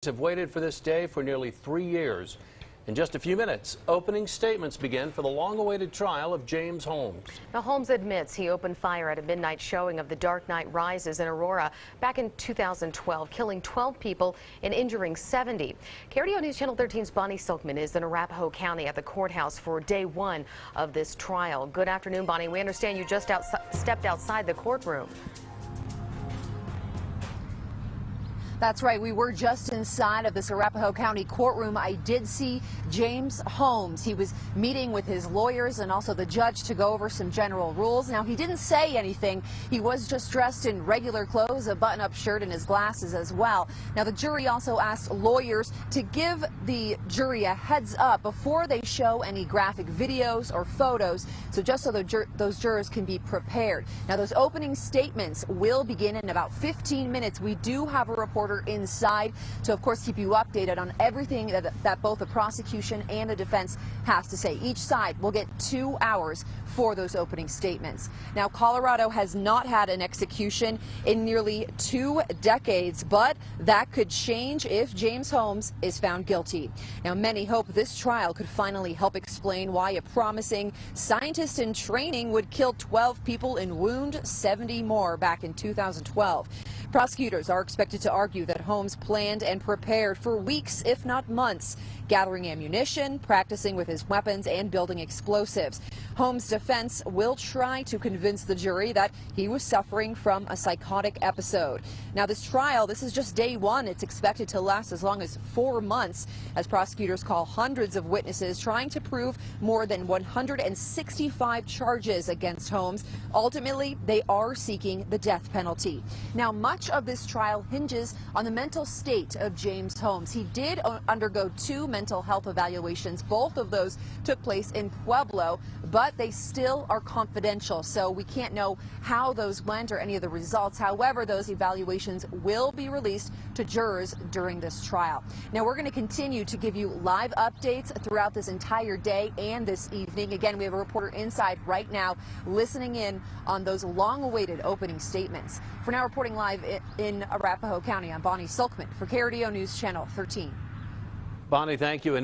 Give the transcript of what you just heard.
Have waited for this day for nearly 3 years. In just a few minutes, opening statements begin for the long-awaited trial of James Holmes. Now, Holmes admits he opened fire at a midnight showing of The Dark Knight Rises in Aurora back in 2012, killing 12 people and injuring 70. KRDO News Channel 13's Bonnie Silkman is in Arapahoe County at the courthouse for day one of this trial. Good afternoon, Bonnie. We understand you just stepped outside the courtroom. That's right. We were just inside of this Arapahoe County courtroom. I did see James Holmes. He was meeting with his lawyers and also the judge to go over some general rules. Now, he didn't say anything. He was just dressed in regular clothes, a button-up shirt, and his glasses as well. Now, the jury also asked lawyers to give the jury a heads up before they show any graphic videos or photos, so just so those jurors can be prepared. Now, those opening statements will begin in about 15 minutes. We do have a reporter inside to, of course, keep you updated on everything that both the prosecution and the defense has to say. Each side will get 2 hours for those opening statements. Now, Colorado has not had an execution in nearly 2 decades, but that could change if James Holmes is found guilty. Now, many hope this trial could finally help explain why a promising scientist in training would kill 12 people and wound 70 more back in 2012. Prosecutors are expected to argue that Holmes planned and prepared for weeks, if not months, gathering ammunition, practicing with his weapons, and building explosives. Holmes' defense will try to convince the jury that he was suffering from a psychotic episode. Now, this trial, this is just day one. It's expected to last as long as 4 months as prosecutors call hundreds of witnesses, trying to prove more than 165 charges against Holmes. Ultimately, they are seeking the death penalty. Now, much of this trial hinges on the mental state of James Holmes. He did undergo 2 mental health evaluations. Both of those took place in Pueblo, but they still are confidential, so we can't know how those went or any of the results. However, those evaluations will be released to jurors during this trial. Now, we're going to continue to give you live updates throughout this entire day and this evening. Again, we have a reporter inside right now listening in on those long-awaited opening statements. For now, reporting live in Arapahoe County, I'm Bonnie Silkman for KRDO News Channel 13. Bonnie, thank you.